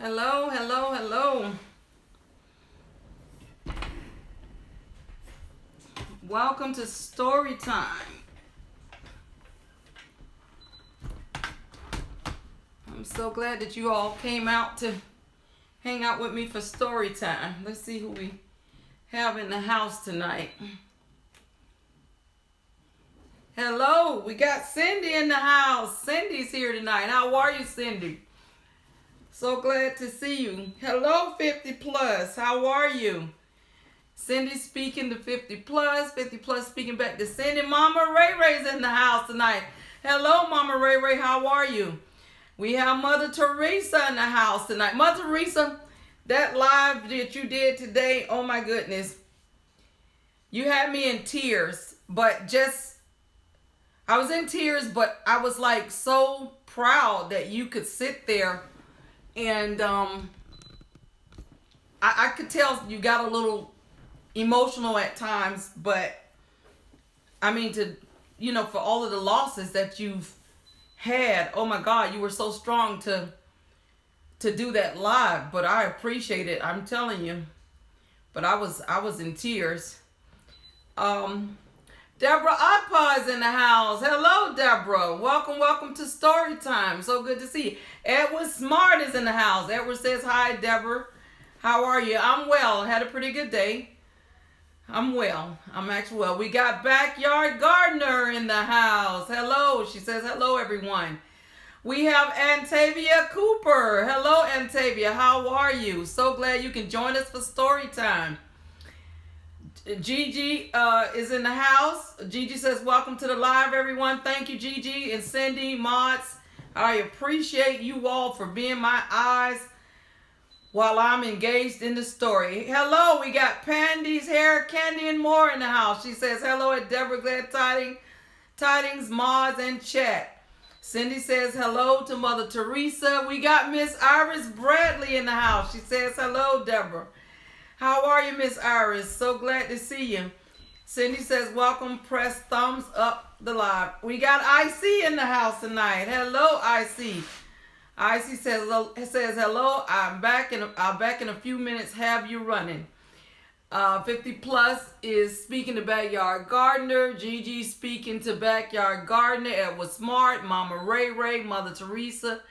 Hello, hello, hello. Welcome to StoryTime. I'm so glad that you all came out to hang out with me for StoryTime. Let's see who we have in the house tonight. Hello, we got Cindy in the house. Cindy's here tonight. How are you, Cindy? So glad to see you. Hello, 50 plus. How are you? Cindy speaking to 50 plus. 50 plus speaking back to Cindy. Mama Ray Ray's in the house tonight. Hello, Mama Ray Ray. How are you? We have Mother Teresa in the house tonight. Mother Teresa, that live that you did today, oh my goodness. You had me in tears, but I was in tears, but I was like so proud that you could sit there and I could tell you got a little emotional at times, but I mean for all of the losses that you've had, oh my God, you were so strong to do that live, but I appreciate it, I'm telling you. But I was in tears. Deborah Akpa is in the house. Hello, Deborah. Welcome to Storytime. So good to see you. Edward Smart is in the house. Edward says, hi, Deborah. How are you? I'm well. Had a pretty good day. I'm well. I'm actually well. We got Backyard Gardener in the house. Hello. She says, hello, everyone. We have Antavia Cooper. Hello, Antavia. How are you? So glad you can join us for Storytime. Gigi is in the house. Gigi says, welcome to the live, everyone. Thank you, Gigi and Cindy, mods. I appreciate you all for being my eyes while I'm engaged in the story. Hello, we got Pandy's Hair, Candy, and more in the house. She says, hello at Deborah, glad tidings, mods, and chat. Cindy says, hello to Mother Teresa. We got Miss Iris Bradley in the house. She says, hello, Deborah. How are you, Miss Iris? So glad to see you. Cindy says, welcome. Press thumbs up the live. We got IC in the house tonight. Hello, IC. IC says hello. I'll back in a few minutes. Have you running? 50 plus is speaking to Backyard Gardener. Gigi speaking to Backyard Gardener. Edward Smart, Mama Ray Ray, Mother Teresa,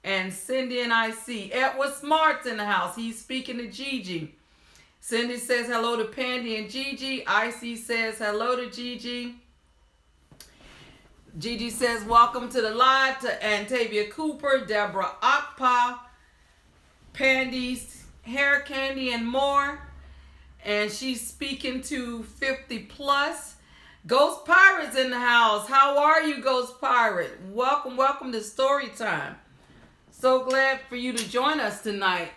and Cindy and IC. Edward Smart's in the house. He's speaking to Gigi. Cindy says hello to Pandy and Gigi. IC says hello to Gigi. Gigi says welcome to the live to Antavia Cooper, Deborah Akpa, Pandy's Hair, Candy, and more. And she's speaking to 50 plus. Ghost Pirate's in the house. How are you, Ghost Pirate? Welcome to Storytime. So glad for you to join us tonight.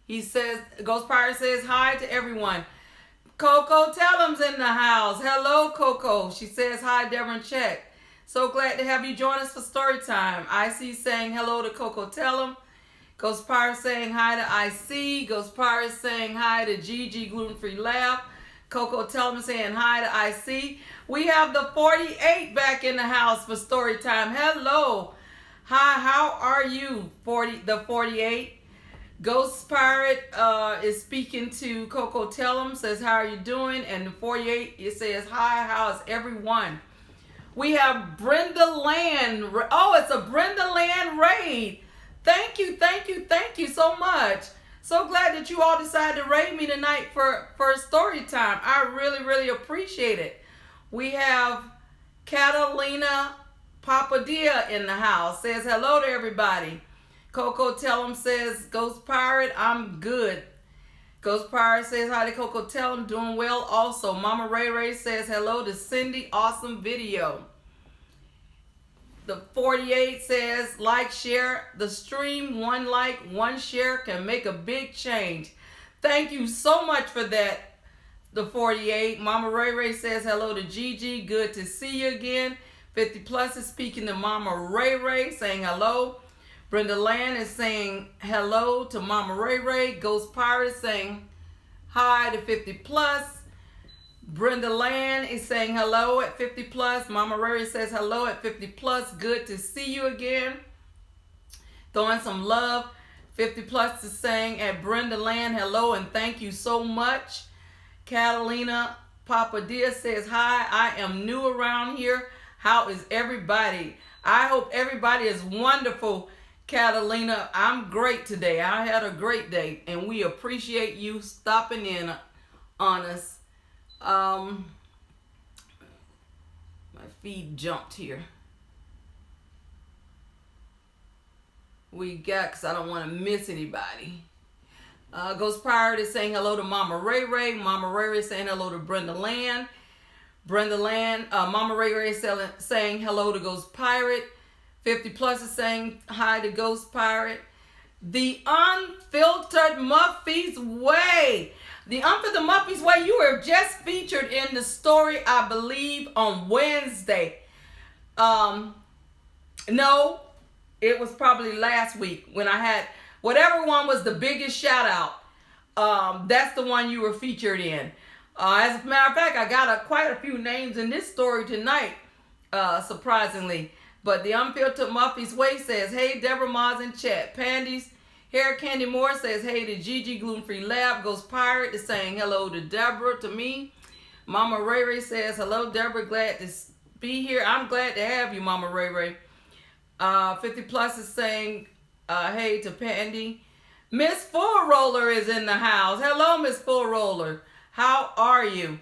He says, Ghost Pirate says hi to everyone. Coco Tellum's in the house. Hello, Coco. She says hi, Deborah and Chet. So glad to have you join us for Storytime. IC saying hello to Coco Tellum. Ghost Pirate saying hi to IC. Ghost Pirate saying hi to Gigi Gluten Free Lab. Coco Tellum saying hi to IC. We have the 48 back in the house for Storytime. Hello. Hi, how are you, the 48? Ghost Pirate is speaking to Coco Tellum, says, how are you doing? And the 48, it says, hi, how's everyone? We have Brenda Land. Oh, it's a Brenda Land raid. Thank you so much. So glad that you all decided to raid me tonight for story time. I really appreciate it. We have Catalina Papadia in the house, says hello to everybody. Coco Tellum says, Ghost Pirate, I'm good. Ghost Pirate says hi to Coco Tellum, doing well also. Mama Ray Ray says hello to Cindy, awesome video. The 48 says, like, share the stream. 1 like, 1 share can make a big change. Thank you so much for that, the 48. Mama Ray Ray says hello to Gigi, good to see you again. 50 plus is speaking to Mama Ray Ray, saying hello. Brenda Land is saying hello to Mama Ray Ray. Ghost Pirate saying hi to 50 plus. Brenda Land is saying hello at 50 plus. Mama Ray Ray says hello at 50 plus. Good to see you again. Throwing some love 50 plus is saying at Brenda Land, hello and thank you so much. Catalina Papadilla says, hi, I am new around here. How is everybody? I hope everybody is wonderful, Catalina. I'm great today. I had a great day, and we appreciate you stopping in on us. My feed jumped here. We got, because I don't want to miss anybody. Ghost Pirate is saying hello to Mama Ray Ray. Mama Ray Ray saying hello to Brenda Land. Brenda Land, Mama Ray Ray saying hello to Ghost Pirate. 50 plus is saying hi to Ghost Pirate. The Unfiltered Muffy's Way. The Unfiltered Muffy's Way, you were just featured in the story, I believe, on Wednesday. No, it was probably last week when I had, whatever one was the biggest shout out. That's the one you were featured in. As a matter of fact, I got quite a few names in this story tonight, surprisingly. But the Unfiltered Muffy's Way says, hey, Deborah Maz in chat. Pandy's Hair Candy Moore says, hey to Gigi Gluten Free Lab. Ghost Pirate is saying hello to Deborah, to me. Mama Ray Ray says, hello, Deborah. Glad to be here. I'm glad to have you, Mama Ray Ray. 50 plus is saying, hey to Pandy. Miss Full Roller is in the house. Hello, Miss Full Roller. How are you?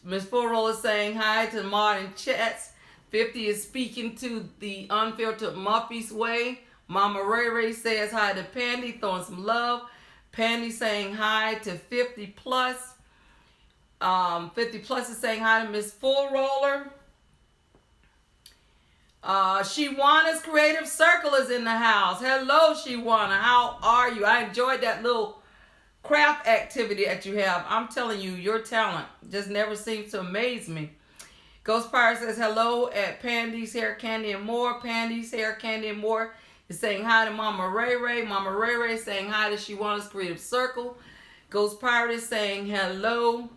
Miss Full Roller saying hi to Modern Chats. 50 is speaking to the Unfiltered Muffy's Way. Mama Ray Ray says hi to Pandy, throwing some love. Pandy saying hi to 50 plus. 50 plus is saying hi to Miss Full Roller. Shewana's Creative Circle is in the house. Hello, Shewana. How are you? I enjoyed that little craft activity that you have. I'm telling you, your talent just never seems to amaze me. Ghost Pirate says hello at Pandy's Hair Candy and More. Pandy's Hair Candy and More is saying hi to Mama Ray Ray. Mama Ray Ray saying hi to Shewana's Creative Circle. Ghost Pirate is saying hello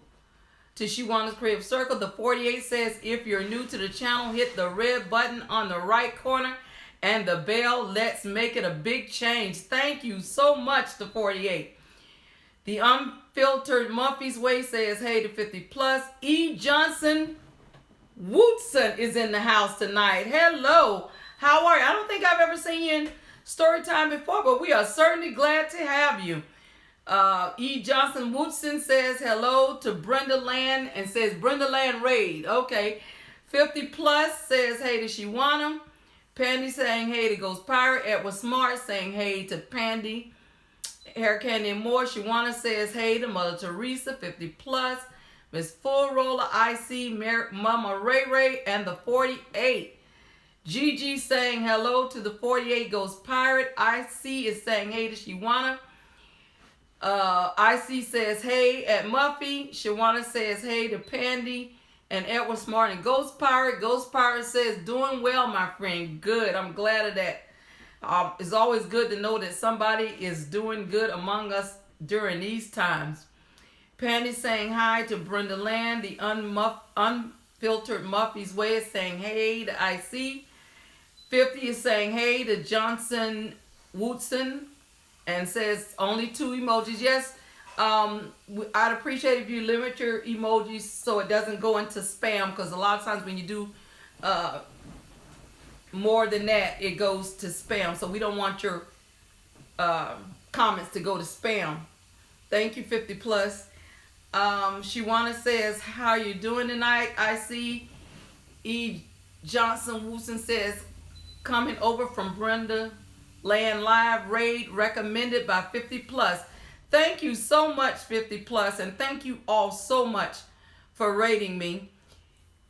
to Shewana's Creative Circle. The 48 says, if you're new to the channel, hit the red button on the right corner and the bell. Let's make it a big change. Thank you so much to 48. The Unfiltered Muffy's Way says, hey to 50 plus. E. Johnson Wootson is in the house tonight. Hello. How are you? I don't think I've ever seen you in Storytime before, but we are certainly glad to have you. E. Johnson Wootson says hello to Brenda Land and says Brenda Land Raid. Okay. 50 plus says hey to Shewana. Pandy saying hey to Ghost Pirate. Edward Smart saying hey to Pandy. Hair Candy and More. Shewana says hey to Mother Teresa. 50 plus. Miss Full Roller, IC, Mama Ray Ray, and the 48. Gigi saying hello to the 48 Ghost Pirate. IC is saying hey to Shewana. IC says hey at Muffy. Shewana says hey to Pandy and Edward Smart and Ghost Pirate. Ghost Pirate says doing well, my friend. Good. I'm glad of that. It's always good to know that somebody is doing good among us during these times. Pandy saying hi to Brenda Land. The Unfiltered Muffy's Way is saying hey to IC. 50 is saying hey to Johnson Wootson and says only 2 emojis. Yes, I'd appreciate if you limit your emojis so it doesn't go into spam, because a lot of times when you do more than that, it goes to spam. So we don't want your comments to go to spam. Thank you, 50 plus. Shewana says, how you doing tonight? I see E. Johnson Wootson says, coming over from Brenda Land Live Raid, recommended by 50 plus. Thank you so much, 50 plus, and thank you all so much for rating me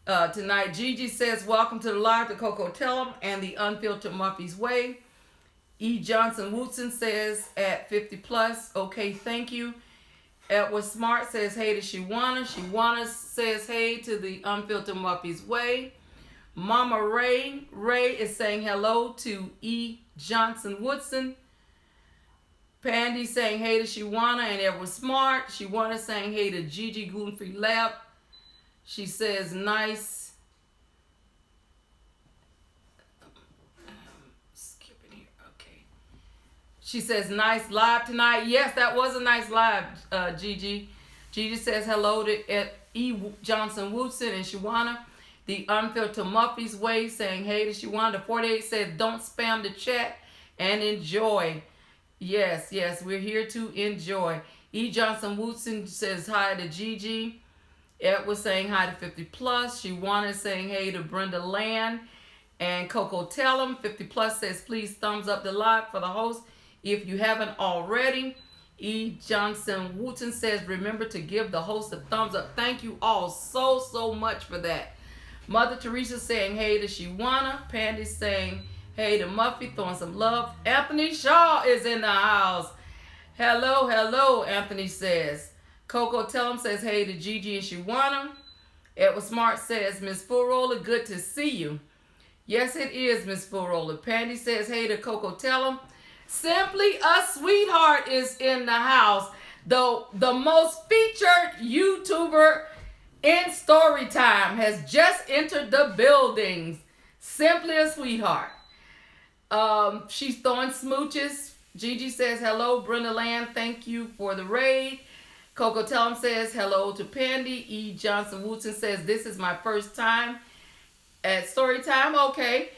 tonight. Gigi says, welcome to the live to Coco Tellum and the Unfiltered Muffy's Way. E. Johnson Wootson says at 50 plus, okay, thank you. Edward Smart says hey to Shewana. Shewana says hey to the Unfiltered Muffy's Way. Mama Ray is saying hello to E. Johnson Wootson. Pandy saying hey to Shewana and Edward Smart. Shewana saying hey to Gigi Gluten Free Lab. She says nice. Skipping here. Okay. She says, nice live tonight. Yes, that was a nice live, Gigi. Gigi says hello to E. Johnson Woodson and Shawana. The Unfiltered Muffy's Way saying hey to Shawana. The 48 says don't spam the chat and enjoy. Yes, yes, we're here to enjoy. E. Johnson Woodson says hi to Gigi. Ed was saying hi to 50 plus. Shawana is saying hey to Brenda Land. And Coco Tellum, 50 plus, says please thumbs up the live for the host if you haven't already. E. Johnson Wooten says remember to give the host a thumbs up. Thank you all so much for that. Mother Teresa saying hey to Shawana. Pandy saying hey to Muffy, throwing some love. Anthony Shaw is in the house. Hello, Anthony says. Coco Tellum says hey to Gigi and Shawana. Edward Smart says Miss Full good to see you. Yes, it is, Miss Full Pandy says hey to Coco Tellum. Simply a Sweetheart is in the house. The most featured YouTuber in Storytime has just entered the buildings. Simply a Sweetheart. She's throwing smooches. Gigi says hello, Brenda Land. Thank you for the raid. Coco Tellum says hello to Pandy. E. Johnson Woodson says this is my first time at Storytime. Okay.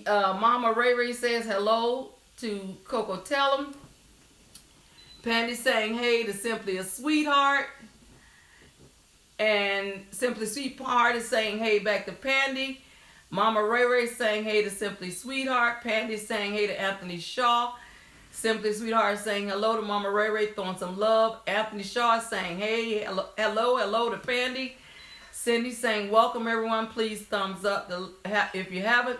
Mama Ray Ray says hello to Coco Tellum. Pandy saying hey to Simply a Sweetheart. And Simply Sweetheart is saying hey back to Pandy. Mama Ray Ray saying hey to Simply Sweetheart. Pandy saying hey to Anthony Shaw. Simply Sweetheart saying hello to Mama Ray Ray, throwing some love. Anthony Shaw saying hey, hello to Pandy. Cindy saying welcome everyone. Please thumbs up if you haven't.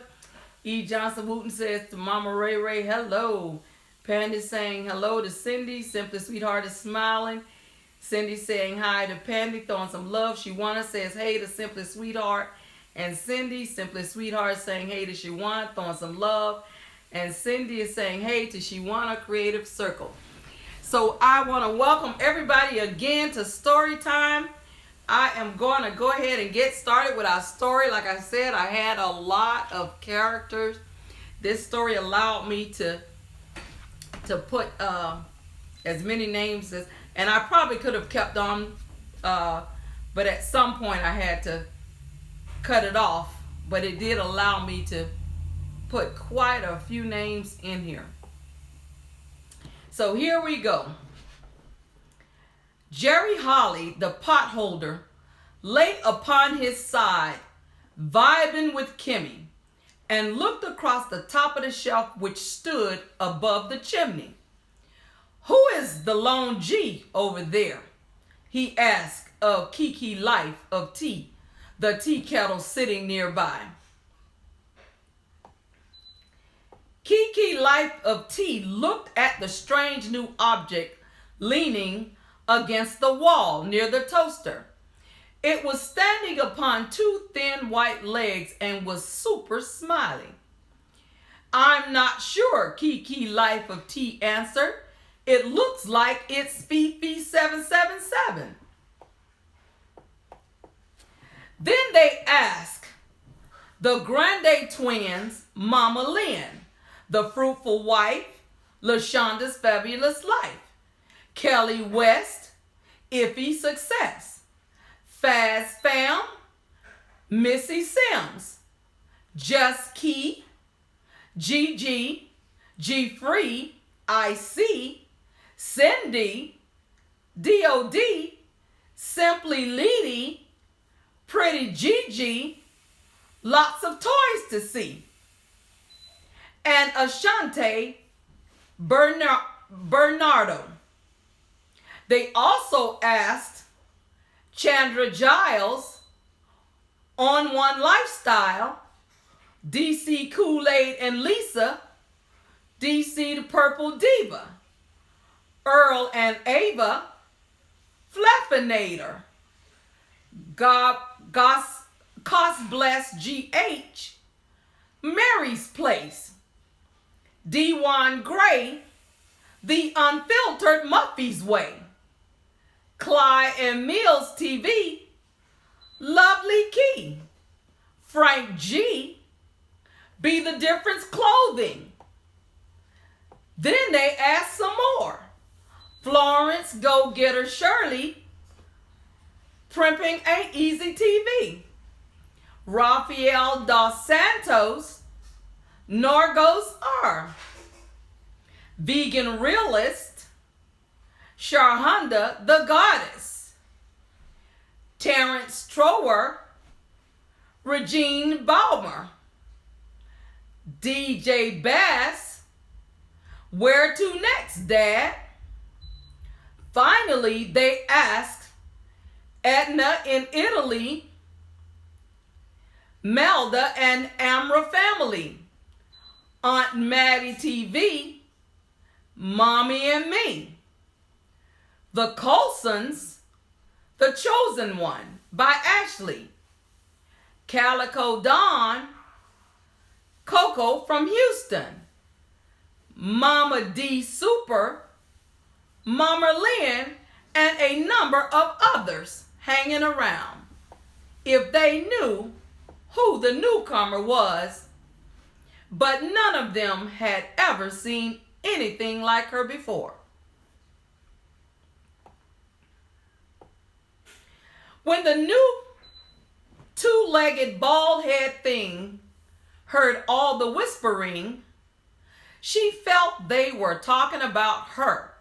E. Johnson Wooten says to Mama Ray Ray, hello. Pandy saying hello to Cindy. Simply Sweetheart is smiling. Cindy saying hi to Pandy, throwing some love. Shawana says hey to Simply Sweetheart and Cindy. Simply Sweetheart saying hey to Shawana, throwing some love. And Cindy is saying hey to Shawana Creative Circle. So I want to welcome everybody again to Storytime. I am going to go ahead and get started with our story. Like I said, I had a lot of characters. This story allowed me to put as many names as, and I probably could have kept on, but at some point I had to cut it off. But it did allow me to put quite a few names in here. So here we go. Jerry Holly, the potholder, lay upon his side, vibing with Kimy, and looked across the top of the shelf which stood above the chimney. Who is the lone G over there? He asked of Keke Life of Tea, the tea kettle sitting nearby. Keke Life of Tea looked at the strange new object leaning against the wall near the toaster. It was standing upon two thin white legs and was super smiling. I'm not sure, Keke Life of Tea answered. It looks like it's Fifi 777. Then they asked the Grande twins, Mama Lynn, the Fruitful wife, LaShonda's Fabulous Life, Kelly West, Iffy Success, Faz Fam, Missy Sims, Just Key, Gigi, G Free, IC, Cindy, DOD, Simply Leidee, Pretty Gigi, lots of toys to see, and Ashante Bernardo. They also asked Chandra Giles, On One Lifestyle, DC Kool-Aid and Lisa, DC the Purple Diva, Earl and Ava, Flaffinator, Cost Bless GH, Mary's Place, D. Wan-GREY, The Unfiltered Muffy's Way, Clyde and Mills TV, Lovely Key, Frank G, Be the Difference Clothing, Then they asked some more. Florence Go-Getter Shirley primping a tEasyTV. Rafael dos Santos Norgos R. Vegan Realist Sharhunda the Goddess. Terrence Trower Regine Balmer. DJ Bass Where to next, Dad? Finally, they asked Edna in Italy, Melda and AmraFamily, Aunt Maddie TV, Mommy and Me, The Colsons, The Chosen One by Ashley, Calico Dawn, Coco from Houston, Mama D Super, Mama Lynn, and a number of others hanging around. If they knew who the newcomer was, but none of them had ever seen anything like her before. When the new two-legged bald-head thing heard all the whispering, she felt they were talking about her.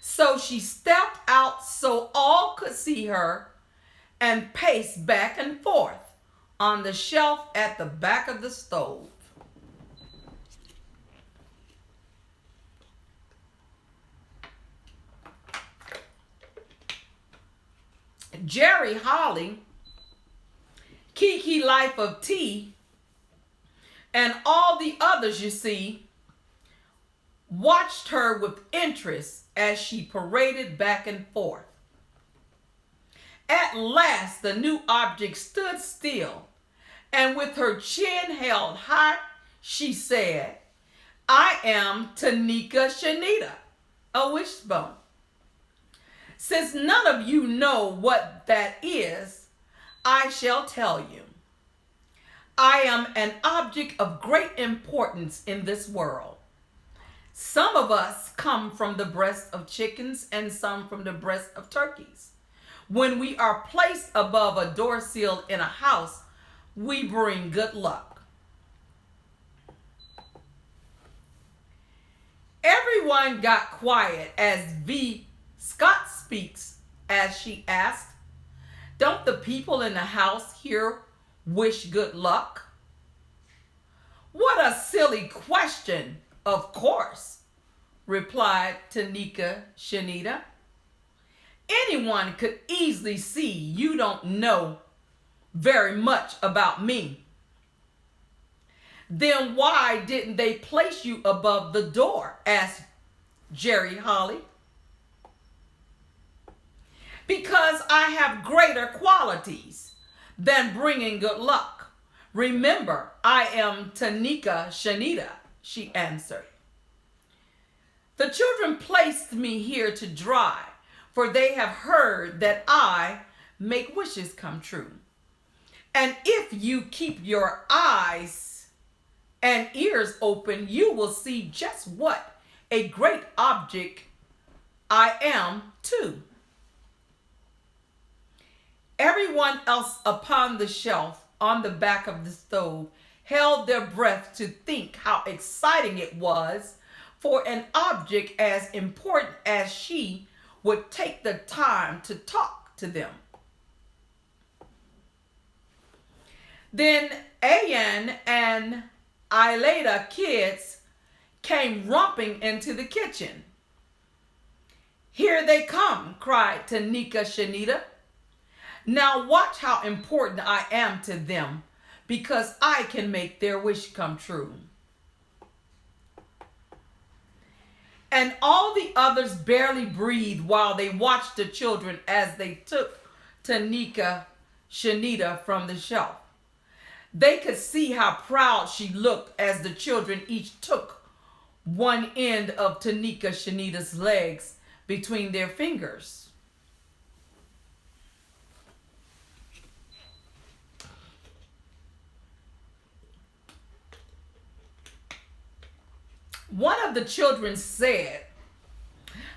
So she stepped out so all could see her and paced back and forth on the shelf at the back of the stove. Jerry Holly, Keke Life of Tea, and all the others you see watched her with interest as she paraded back and forth. At last, the new object stood still, and with her chin held high, she said, "I am IAmTeNikaShenette, a wishbone. Since none of you know what that is, I shall tell you. I am an object of great importance in this world. Some of us come from the breast of chickens and some from the breast of turkeys. When we are placed above a door sill in a house, we bring good luck." Everyone got quiet as V. Scott speaks as she asked, "Don't the people in the house here wish good luck?" "What a silly question, of course," replied IAmTeNikaShenette. "Anyone could easily see you don't know very much about me." "Then why didn't they place you above the door?" asked Jerry Holly. "Because I have greater qualities than bringing good luck. Remember, I am IAmTeNikaShenette," she answered. "The children placed me here to dry, for they have heard that I make wishes come true. And if you keep your eyes and ears open, you will see just what a great object I am too." Everyone else upon the shelf on the back of the stove held their breath to think how exciting it was for an object as important as she would take the time to talk to them. Then Ayan and Ilada kids came romping into the kitchen. "Here they come," cried IAmTeNikaShenette. "Now watch how important I am to them, because I can make their wish come true." And all the others barely breathed while they watched the children as they took IAmTeNikaShenette from the shelf. They could see how proud she looked as the children each took one end of IAmTeNikaShenette's legs between their fingers. One of the children said,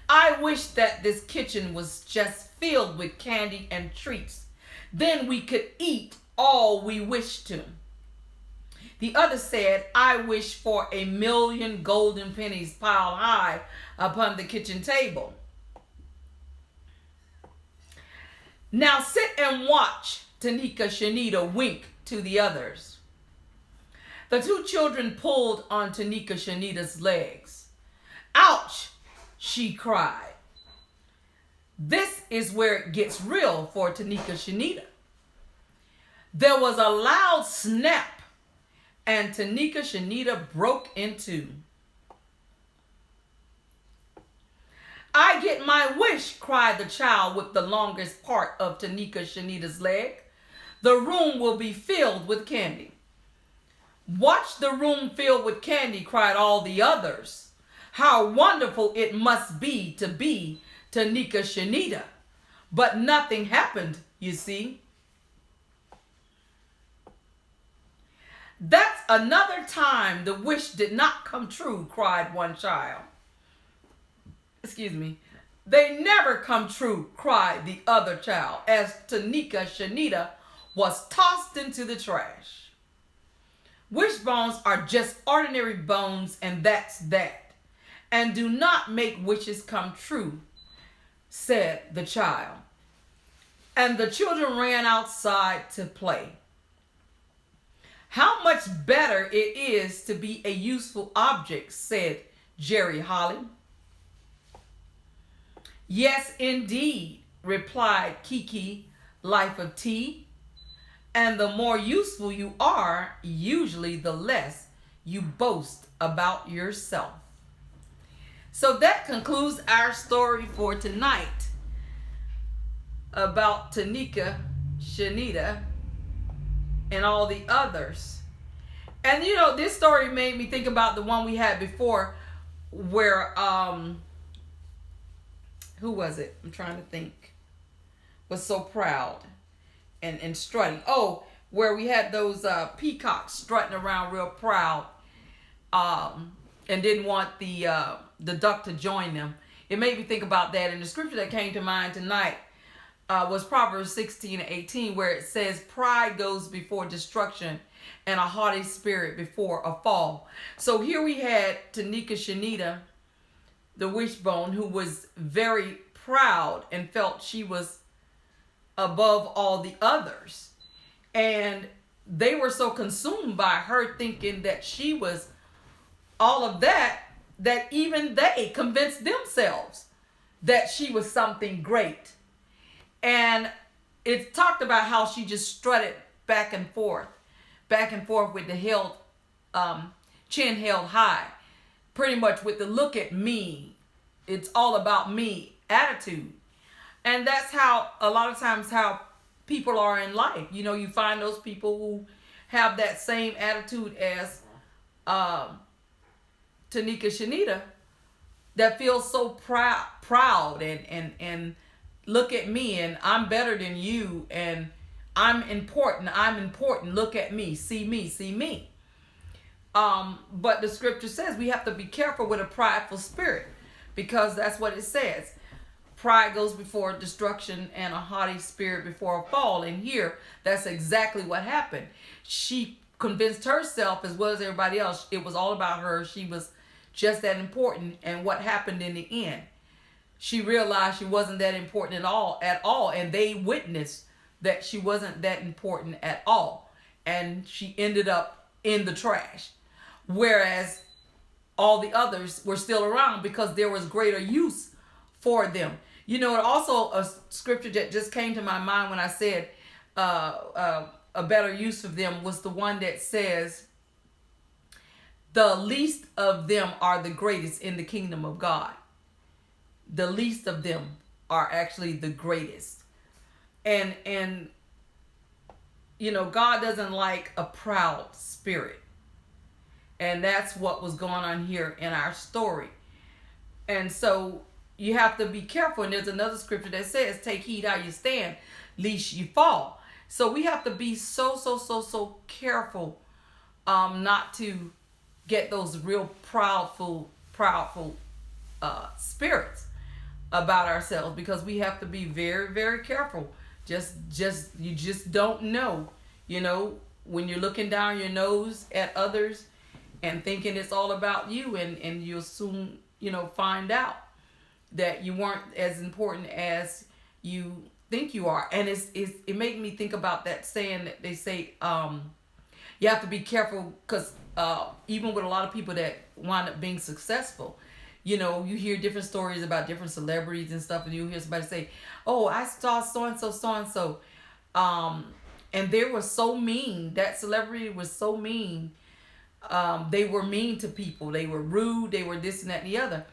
"I wish that this kitchen was just filled with candy and treats. Then we could eat all we wish to." The other said, "I wish for 1,000,000 golden pennies piled high upon the kitchen table." "Now sit and watch," tEasyTV winked to the others. The two children pulled on tEasyTV's legs. "Ouch," she cried. This is where it gets real for tEasyTV. There was a loud snap, and tEasyTV broke in two. "I get my wish," cried the child with the longest part of tEasyTV's leg. "The room will be filled with candy." "Watch the room filled with candy," cried all the others. "How wonderful it must be tEasyTV." But nothing happened, you see. "That's another time the wish did not come true," cried one child. Excuse me. "They never come true," cried the other child, as tEasyTV was tossed into the trash. "Wishbones are just ordinary bones, and that's that, and do not make wishes come true," said the child. And the children ran outside to play. "How much better it is to be a useful object," said Jerry Holly. "Yes, indeed," replied Keke, Life of Tea. "And the more useful you are, usually the less you boast about yourself." So that concludes our story for tonight about tEasyTV and all the others. And you know, this story made me think about the one we had before where who was it? I'm trying to think. Was so proud and strutting. Oh, where we had those peacocks strutting around real proud and didn't want the duck to join them. It made me think about that. And the scripture that came to mind tonight was Proverbs 16:18, where it says, "Pride goes before destruction and a haughty spirit before a fall." So here we had tEasyTV, the wishbone, who was very proud and felt she was above all the others. And they were so consumed by her thinking that she was all of that, that even they convinced themselves that she was something great. And it talked about how she just strutted back and forth with the chin held high, pretty much with the "look at me, it's all about me" attitude. And that's how a lot of times how people are in life. You know, you find those people who have that same attitude as tEasyTV, that feels so proud and "look at me, and I'm better than you, and I'm important, look at me, see me, see me." But the scripture says we have to be careful with a prideful spirit, because that's what it says. Pride goes before destruction and a haughty spirit before a fall. And here, that's exactly what happened. She convinced herself, as well as everybody else, it was all about her. She was just that important. And what happened in the end? She realized she wasn't that important at all. And they witnessed that she wasn't that important at all. And she ended up in the trash. Whereas all the others were still around because there was greater use for them. You know, also a scripture that just came to my mind when I said a better use of them was the one that says, "The least of them are the greatest in the kingdom of God." The least of them are actually the greatest. And you know, God doesn't like a proud spirit. And that's what was going on here in our story. And so you have to be careful. And there's another scripture that says, "Take heed how you stand, lest you fall." So we have to be so careful not to get those real proudful spirits about ourselves, because we have to be very, very careful. You just don't know, when you're looking down your nose at others and thinking it's all about you, and you'll soon, find out that you weren't as important as you think you are. And it made me think about that saying that they say, you have to be careful, because even with a lot of people that wind up being successful, you hear different stories about different celebrities and stuff, and you hear somebody say, oh, I saw so-and-so, and they were so mean. That celebrity was so mean. They were mean to people. They were rude. They were this and that and the other.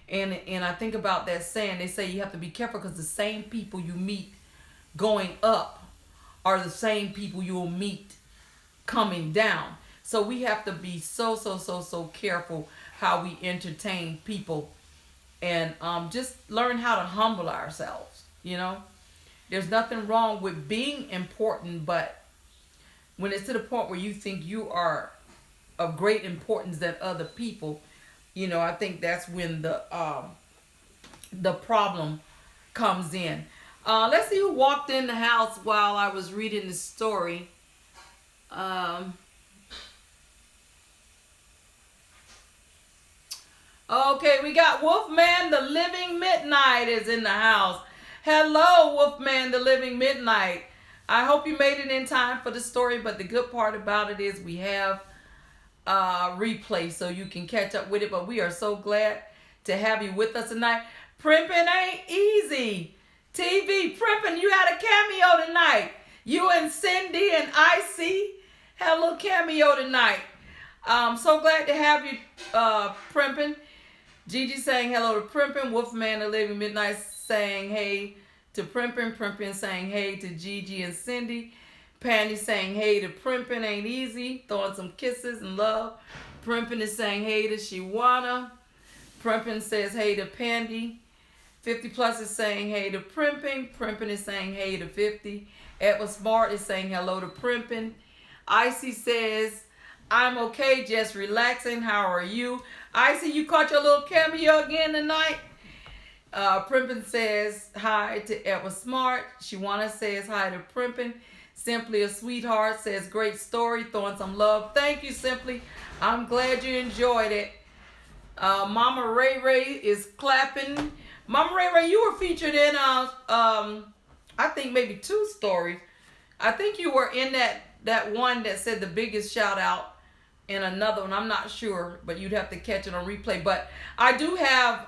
And I think about that saying. They say you have to be careful, because the same people you meet going up are the same people you will meet coming down. So we have to be so careful how we entertain people, and just learn how to humble ourselves. There's nothing wrong with being important, but when it's to the point where you think you are of great importance than other people, I think that's when the problem comes in. Let's see who walked in the house while I was reading the story. Okay, we got Wolfman the Living Midnight is in the house. Hello, Wolfman the Living Midnight. I hope you made it in time for the story, but the good part about it is we have replay, so you can catch up with it. But we are so glad to have you with us tonight. Primping ain't easy. TV, Primping, you had a cameo tonight. You and Cindy and Icy had a little cameo tonight. So glad to have you, Primping. Gigi saying hello to Primping. Wolfman the Living Midnight saying hey to Primping. Primping saying hey to Gigi and Cindy. Pandy saying hey to Primping ain't easy. Throwing some kisses and love. Primping is saying hey to Shiwana. Primping says hey to Pandy. 50 Plus is saying hey to Primping. Primping is saying hey to 50. Edward Smart is saying hello to Primping. Icy says, I'm okay, just relaxing. How are you? Icy, you caught your little cameo again tonight. Primping says hi to Edward Smart. Shiwana says hi to Primping. Simply a Sweetheart says great story, throwing some love. Thank you, Simply. I'm glad you enjoyed it. Mama Ray Ray is clapping. Mama Ray Ray, you were featured in I think maybe 2 stories. I think you were in that one that said the biggest shout out, in another one. I'm not sure, but you'd have to catch it on replay. But I do have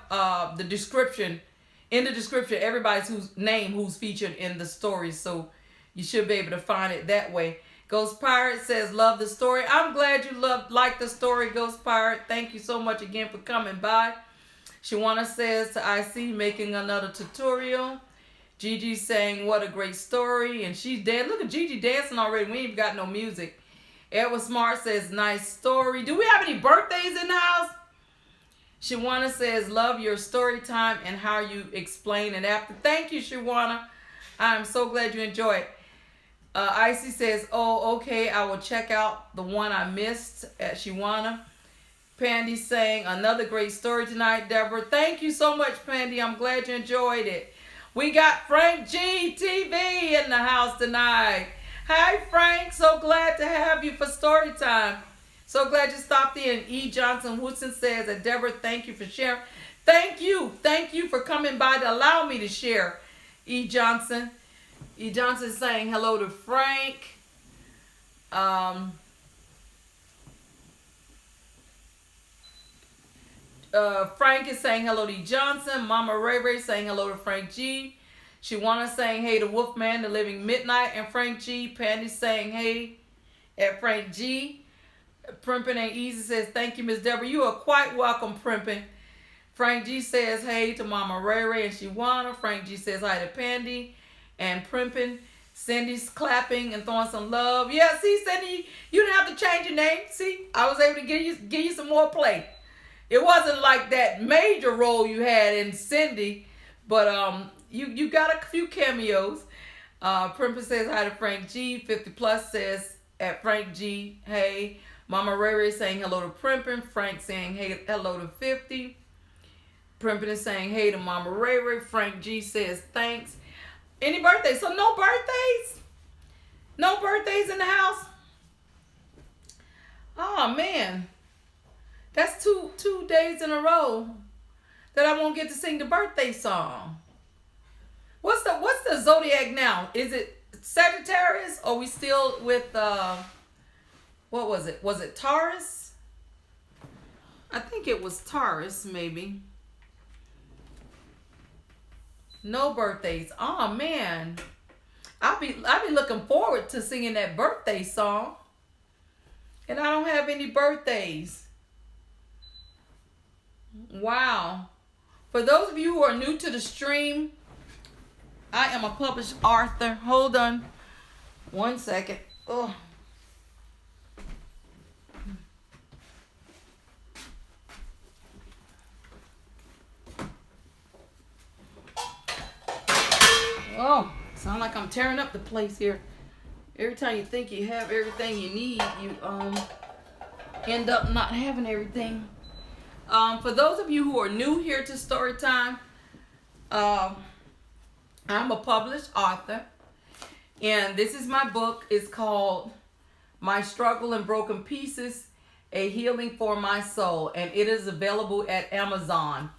the description. In the description, everybody's who's featured in the story, so you should be able to find it that way. Ghost Pirate says, love the story. I'm glad you like the story, Ghost Pirate. Thank you so much again for coming by. Shawana says to IC, making another tutorial. Gigi saying, what a great story. And she's dead. Look at Gigi dancing already. We ain't got no music. Edward Smart says, nice story. Do we have any birthdays in the house? Shawana says, love your story time and how you explain it after. Thank you, Shawana. I'm so glad you enjoy it. Icy says, oh, okay, I will check out the one I missed at Shawana. Pandy saying, another great story tonight, Deborah. Thank you so much, Pandy. I'm glad you enjoyed it. We got Frank G TV in the house tonight. Hi, Frank. So glad to have you for story time. So glad you stopped in. E. Johnson Woodson says that Deborah, thank you for sharing. Thank you. Thank you for coming by to allow me to share, E. Johnson. E. Johnson saying hello to Frank. Frank is saying hello to E. Johnson. Mama Ray Ray saying hello to Frank G. Shawana saying hey to Wolfman the Living Midnight and Frank G. Pandy saying hey at Frank G. Primping ain't easy says thank you, Miss Deborah. You are quite welcome, Primping. Frank G says hey to Mama Ray Ray and Shawana. Frank G says hi to Pandy and Primping. Cindy's clapping and throwing some love. Yeah, see, Cindy, you didn't have to change your name. See, I was able to give you some more play. It wasn't like that major role you had in Cindy, but you got a few cameos. Primping says hi to Frank G. 50 Plus says at Frank G, hey. Mama Ray Ray saying hello to Primpin. Frank saying hey, hello to 50. Primpin is saying hey to Mama Ray Ray. Frank G says thanks. Any birthdays? So no birthdays? No birthdays in the house? Oh man. That's two days in a row that I won't get to sing the birthday song. What's the zodiac now? Is it Sagittarius or we still with what was it? Was it Taurus? I think it was Taurus maybe. No birthdays. Oh man. I'll be looking forward to singing that birthday song. And I don't have any birthdays. Wow. For those of you who are new to the stream, I am a published author. Hold on 1 second. Oh. Oh, sound like I'm tearing up the place here. Every time you think you have everything you need, you end up not having everything. For those of you who are new here to Storytime, I'm a published author, and this is my book. It's called My Struggle in Broken Pieces, A Healing for My Soul, and it is available at Amazon.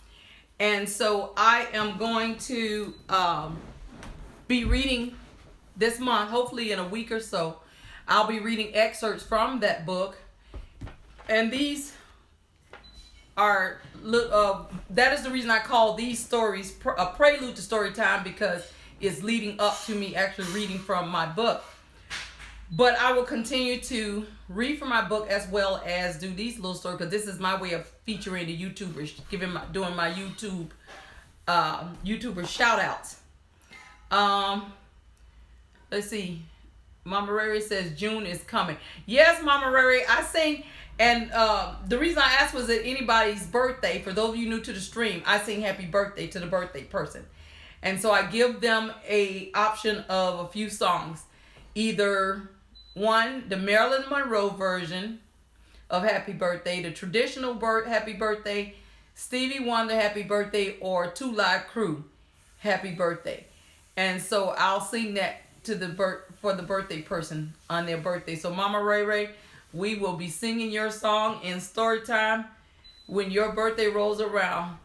And so I am going to be reading this month, hopefully in a week or so. I'll be reading excerpts from that book, and these are that is the reason I call these stories a prelude to story time, because it's leading up to me actually reading from my book. But I will continue to read from my book as well as do these little stories, because this is my way of featuring the YouTubers, doing my YouTube YouTuber shout outs. Let's see. Mama Rary says June is coming. Yes, Mama Rary, I sing. And the reason I asked was it anybody's birthday. For those of you new to the stream, I sing happy birthday to the birthday person. And so I give them a option of a few songs. Either one, the Marilyn Monroe version of happy birthday, the traditional happy birthday, Stevie Wonder happy birthday, or Two Live Crew happy birthday. And so I'll sing that to for the birthday person on their birthday. So Mama Ray Ray, we will be singing your song in story time when your birthday rolls around.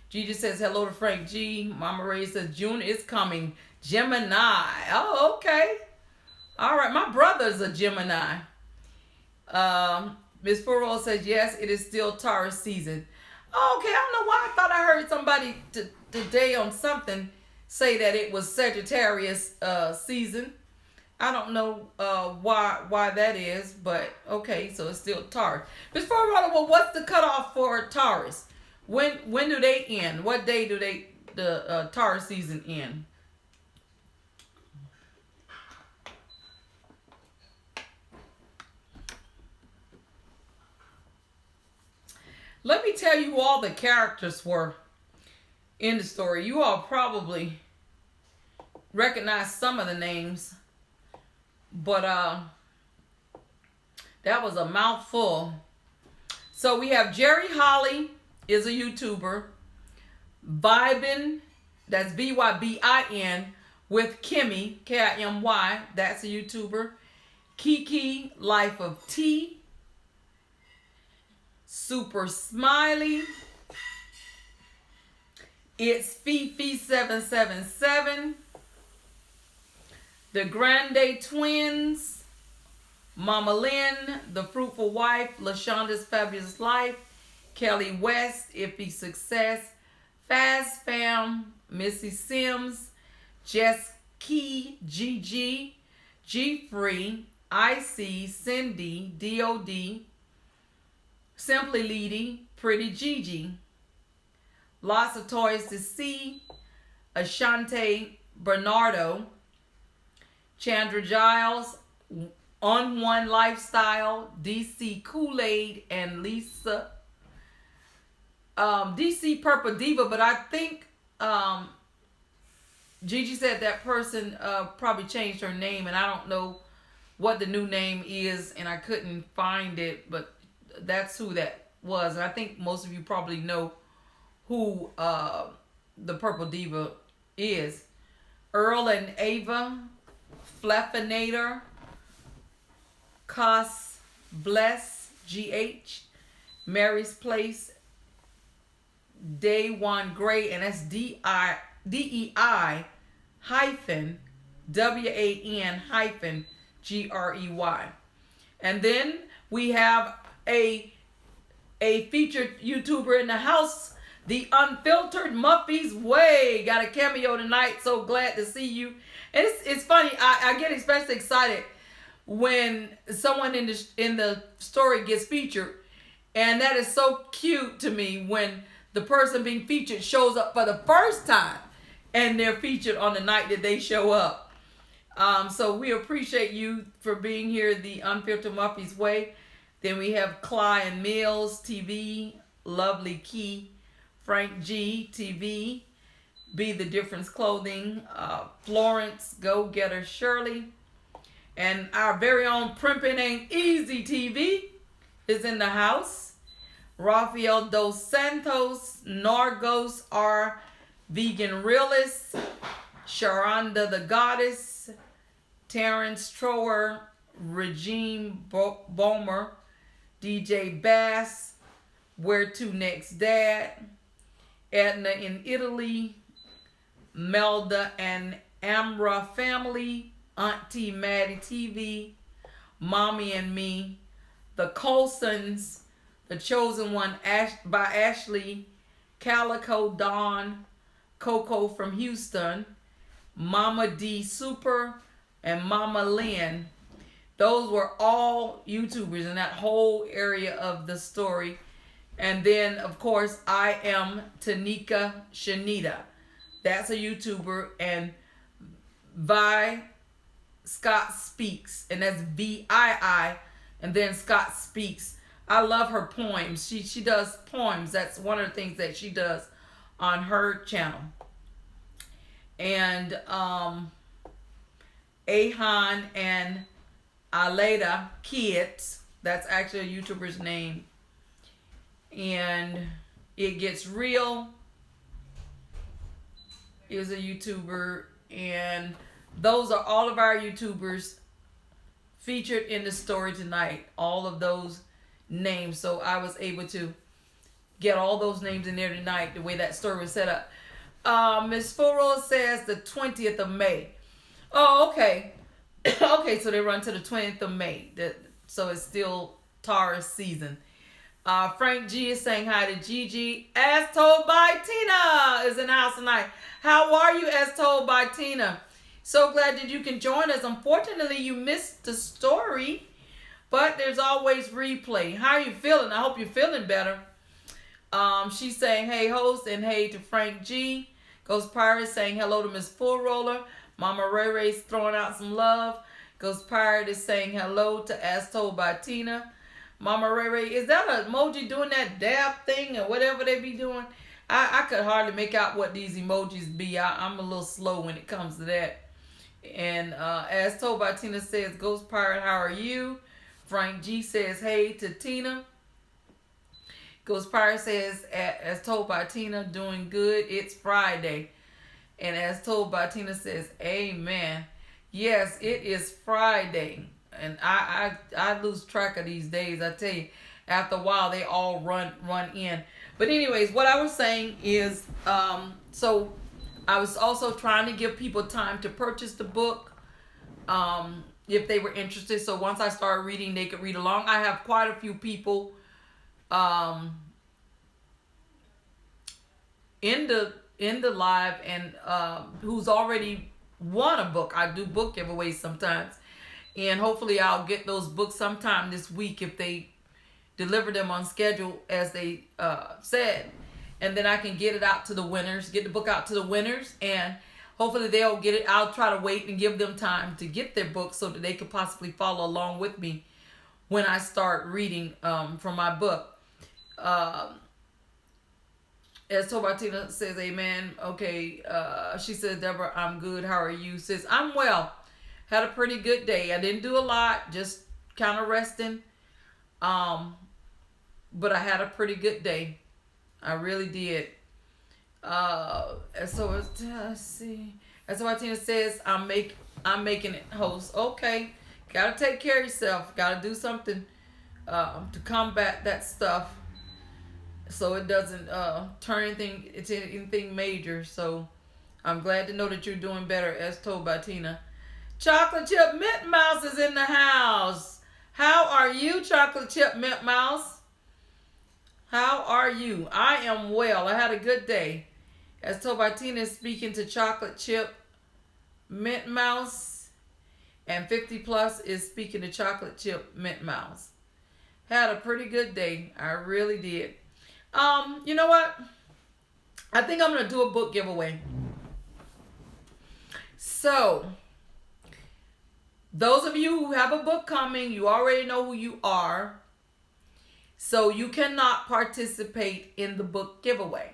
Gigi says hello to Frank G. Mama Ray says June is coming. Gemini. Oh, okay. All right. My brother's a Gemini. Miss Furrow says yes, it is still Taurus season. Oh, okay. I don't know why I thought I heard somebody today on something say that it was Sagittarius season. I don't know why that is, but okay, so it's still Taurus. Miss Furrow, well, what's the cutoff for Taurus? When do they end? What day do the Taurus season end? Let me tell you who all the characters were in the story. You all probably recognize some of the names, but that was a mouthful. So we have Jerry Holly is a YouTuber. Vybin, that's Vybin, with Kimy, Kimy, that's a YouTuber. Keke, Life of T. Super Smiley. It's Fifi777. The Grande Twins. Mama Lynn, The Fruitful Wife, LaShonda's Fabulous Life, Kelly West, Iffy Success, Fast Fam, Missy Sims, Jess Key, GG, G Free, IC, Cindy, DOD, Simply Leidee, Pretty Gigi, Lots of Toys to See, Ashante Bernardo, Chandra Giles, On One Lifestyle, DC Kool-Aid, and Lisa. DC Purple Diva, but I think Gigi said that person probably changed her name, and I don't know what the new name is, and I couldn't find it, but that's who that was. And I think most of you probably know who the Purple Diva is. Earl and Ava, Fleffinator, Cos Bless, GH, Mary's Place, Day WAN-GREY, and that's DEI hyphen WAN hyphen GREY. And then we have a featured YouTuber in the house, the Unfiltered Muffy's Way. Got a cameo tonight, so glad to see you. And it's funny, I get especially excited when someone in the story gets featured, and that is so cute to me when the person being featured shows up for the first time and they're featured on the night that they show up. So we appreciate you for being here, the Unfiltered Muffy's Way. Then we have Cly and Mills TV, Lovely Key, Frank G TV, Be the Difference Clothing, Florence Go Getter Shirley, and our very own Primpin' Ain't Easy TV is in the house. Rafael Dos Santos, Nargos R Vegan Realist, Sharonda the Goddess, Terrence Trower, Regine Bomer, DJ Bass, Where to Next Dad, Edna in Italy, Melda and AmraFamily, Auntie Maddie TV, Mommy and Me, The Colsons, The Chosen One by Ashley, Calico Dawn, Coco from Houston, Mama D Super, and Mama Lynn. Those were all YouTubers in that whole area of the story. And then, of course, IAmTeNikaShenette. That's a YouTuber. And Scott Speaks. And that's VII. And then Scott Speaks. I love her poems. She does poems. That's one of the things that she does on her channel. And Ahan and Aleda Kids. That's actually a YouTuber's name. And It Gets Real is a YouTuber. And those are all of our YouTubers featured in the story tonight. All of those names. So I was able to get all those names in there tonight, the way that story was set up. Miss Furrow says the 20th of May. Oh, okay. Okay, so they run to the 20th of May. So it's still Taurus season. Frank G is saying hi to Gigi. As Told by Tina is in the house tonight. How are you, As Told by Tina? So glad that you can join us. Unfortunately, you missed the story, but there's always replay. How are you feeling? I hope you're feeling better. She's saying hey host and hey to Frank G. Ghost Pirate saying hello to Miss Full Roller. Mama Ray Ray's throwing out some love. Ghost Pirate is saying hello to As Told by Tina. Mama Ray Ray, is that an emoji doing that dab thing or whatever they be doing? I could hardly make out what these emojis be. I'm a little slow when it comes to that. And As Told by Tina says, Ghost Pirate, how are you? Frank G says hey to Tina. Ghost Pirate says, As Told by Tina, doing good. It's Friday. And As Told by Tina says, amen. Yes, it is Friday. And I lose track of these days. I tell you, after a while, they all run in. But anyways, what I was saying is, so I was also trying to give people time to purchase the book if they were interested. So once I started reading, they could read along. I have quite a few people in the live and who's already won a book. I do book giveaways sometimes, and hopefully I'll get those books sometime this week if they deliver them on schedule as they said, and then I can get it out to the winners, get the book out to the winners, and hopefully they'll get it. I'll try to wait and give them time to get their book so that they could possibly follow along with me when I start reading from my book. As Told by Tina says, amen. Okay. She says, Deborah, I'm good. How are you? Says, I'm well. Had a pretty good day. I didn't do a lot, just kind of resting. But I had a pretty good day. I really did. Let's see. That's why Tina says I'm making it host. Okay, gotta take care of yourself. Gotta do something to combat that stuff, so it doesn't turn into anything major. So I'm glad to know that you're doing better, as told by Tina. Chocolate Chip Mint Mouse is in the house. How are you, Chocolate Chip Mint Mouse? How are you? I am well. I had a good day. As told by Tina is speaking to Chocolate Chip Mint Mouse. And 50 Plus is speaking to Chocolate Chip Mint Mouse. Had a pretty good day. I really did. You know what? I think I'm going to do a book giveaway. So, those of you who have a book coming, you already know who you are. So you cannot participate in the book giveaway.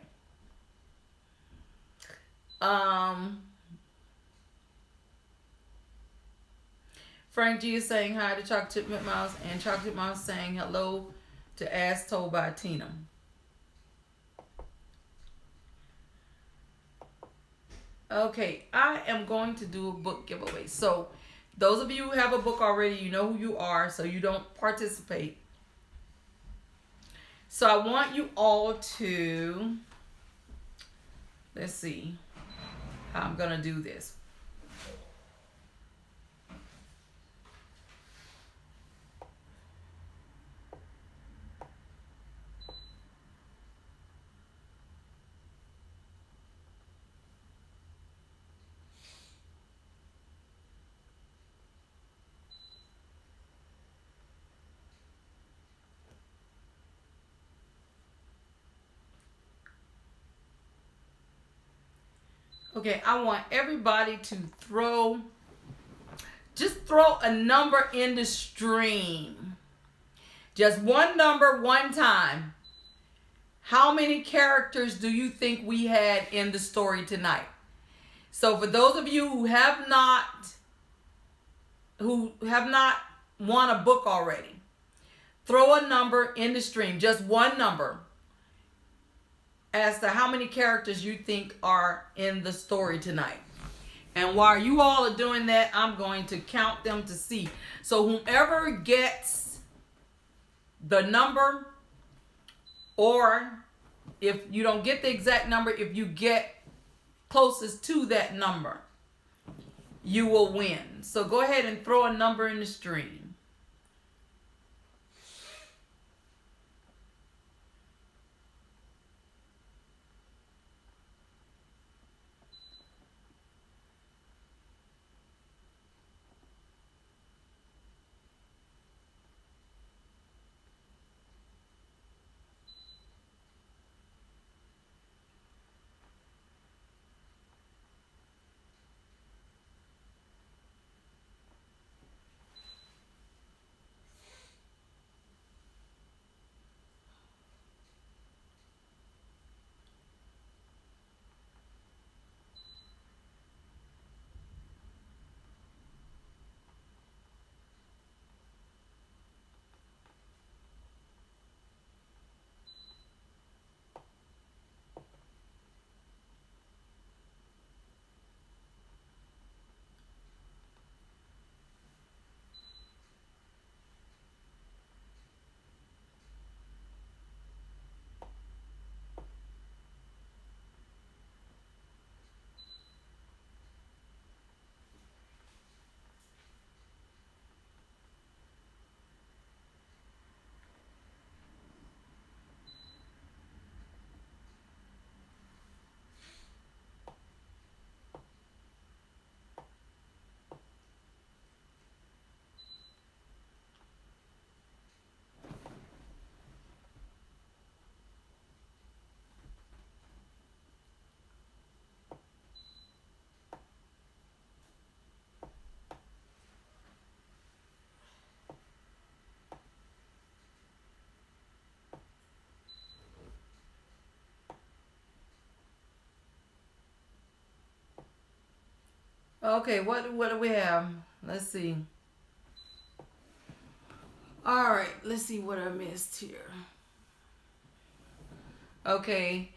Frank G is saying hi to Chocolate Chip Mint Mouse, and Chocolate Chip Mouse saying hello to As Told by Tina. Okay, I am going to do a book giveaway. So those of you who have a book already, you know who you are, so you don't participate. So I want you all to, let's see how I'm going to do this. Okay, I want everybody to just throw a number in the stream. Just one number, one time. How many characters do you think we had in the story tonight? So for those of you who have not won a book already, throw a number in the stream, just one number, as to how many characters you think are in the story tonight. And while you all are doing that, I'm going to count them to see. So whomever gets the number, or if you don't get the exact number, if you get closest to that number, you will win. So go ahead and throw a number in the stream. Okay, what do we have? let's see. All right, let's see what I missed here. Okay.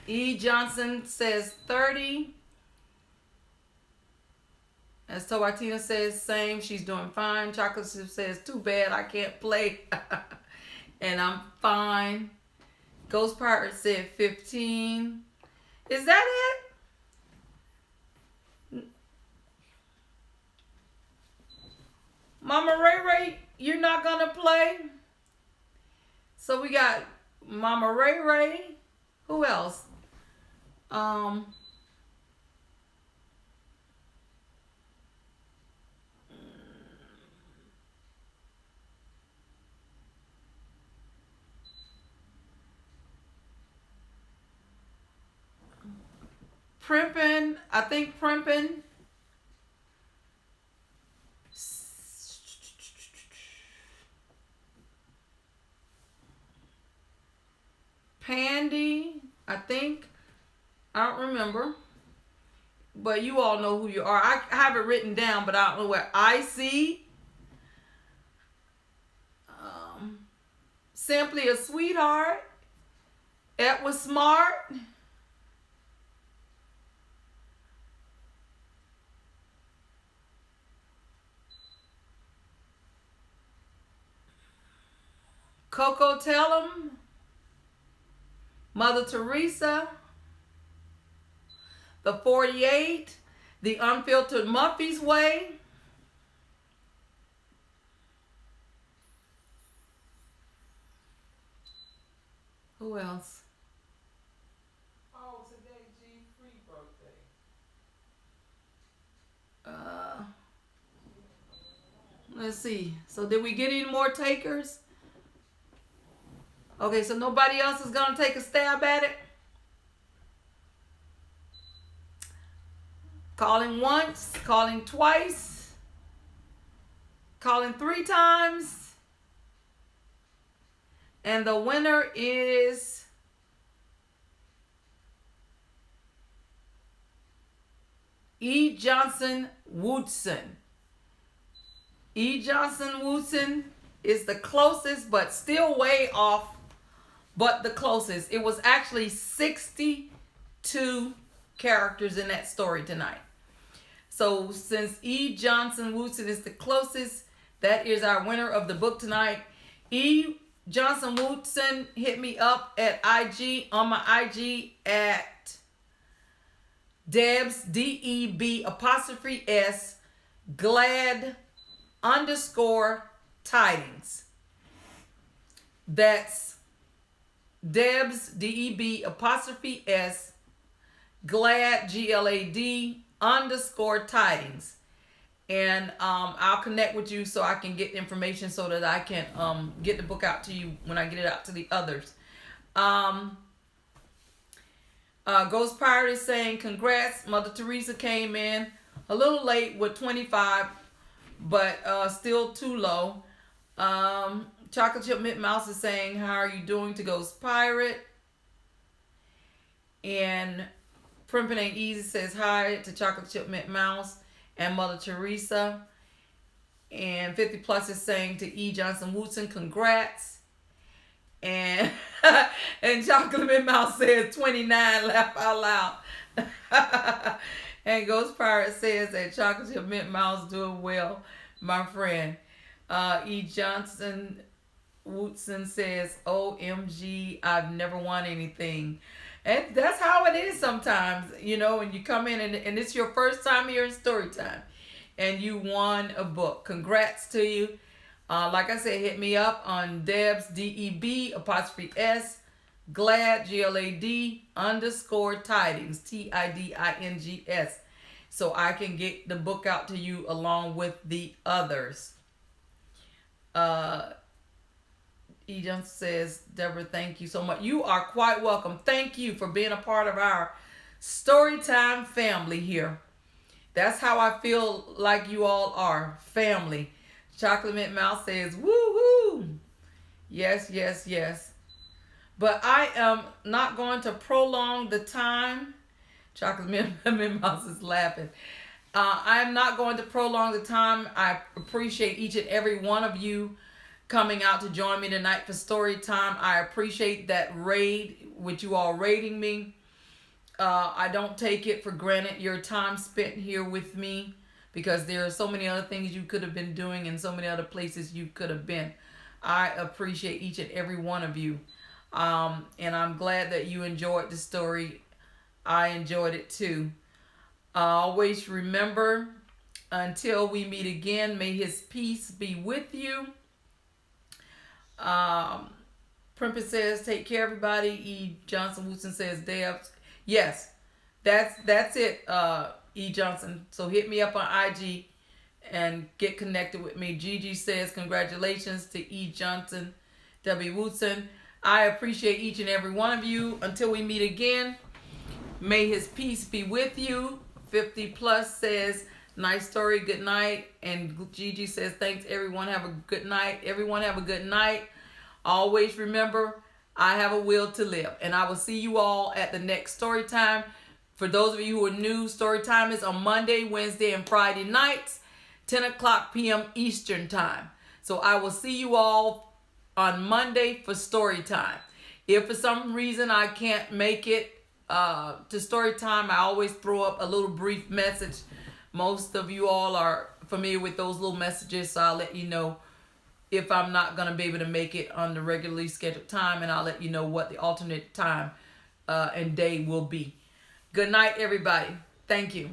E. Johnson says 30. As Towatina says, same. She's doing fine. Chocolate Chip says, too bad I can't play. And I'm fine. Ghost Pirate said 15. Is that it? Mama Ray Ray, you're not going to play? So we got Mama Ray Ray. Who else? Primpin, I think Primpin. Pandy, I think. I don't remember. But you all know who you are. I have it written down, but I don't know where. I see. Simply a Sweetheart. Edward Smart. Coco Tellum. Mother Teresa. The 48. The Unfiltered Muffy's Way. Who else? Oh, today G Free birthday. Let's see. So did we get any more takers? Okay, so nobody else is gonna take a stab at it. Calling once, calling twice, calling 3 times. And the winner is E. Johnson Woodson. E. Johnson Woodson is the closest, but still way off, but the closest. It was actually 62 characters in that story tonight. So since E. Johnson Woodson is the closest, that is our winner of the book tonight. E. Johnson Woodson, hit me up at IG, on my IG at Debs, DEB''S, glad _tidings. That's Debs, DEB''S, glad, GLAD _tidings. And I'll connect with you so I can get information so that I can get the book out to you when I get it out to the others. Ghost Pirate is saying congrats. Mother Teresa came in a little late with 25, but still too low. Chocolate Chip Mint Mouse is saying, how are you doing, to Ghost Pirate? And Primpin' Ain't Easy says hi to Chocolate Chip Mint Mouse and Mother Teresa. And 50 Plus is saying to E. Johnson Woodson, congrats. And and Chocolate Mint Mouse says 29, laugh out loud. And Ghost Pirate says that Chocolate Chip Mint Mouse doing well, my friend. E. Johnson Woodson says, OMG, I've never won anything. And that's how it is sometimes, you know, when you come in and it's your first time here in Storytime and you won a book. Congrats to you. Like I said, hit me up on Debs, DEB''S, glad, GLAD _tidings, TIDINGS, so I can get the book out to you along with the others. E. Johnson says, Deborah, thank you so much. You are quite welcome. Thank you for being a part of our Storytime family here. That's how I feel like you all are, family. Chocolate Mint Mouse says, woo-hoo. Yes, yes, yes. But I am not going to prolong the time. Chocolate Mint Mouse is laughing. I am not going to prolong the time. I appreciate each and every one of you coming out to join me tonight for story time. I appreciate that raid, with you all raiding me. I don't take it for granted your time spent here with me, because there are so many other things you could have been doing and so many other places you could have been. I appreciate each and every one of you. And I'm glad that you enjoyed the story. I enjoyed it too. Always remember, until we meet again, may his peace be with you. Primpus says, take care, everybody. E. Johnson Woodson says, Debs. Yes, that's it, E. Johnson. So hit me up on IG and get connected with me. Gigi says, congratulations to E. Johnson W. Woodson. I appreciate each and every one of you. Until we meet again, may his peace be with you. 50 plus says, nice story, good night. And Gigi says, thanks everyone, have a good night. Everyone have a good night. Always remember, I have a will to live. And I will see you all at the next story time. For those of you who are new, story time is on Monday, Wednesday, and Friday nights, 10 o'clock p.m. Eastern time. So I will see you all on Monday for story time. If for some reason I can't make it to story time, I always throw up a little brief message. Most of you all are familiar with those little messages, so I'll let you know if I'm not going to be able to make it on the regularly scheduled time, and I'll let you know what the alternate time and day will be. Good night, everybody. Thank you.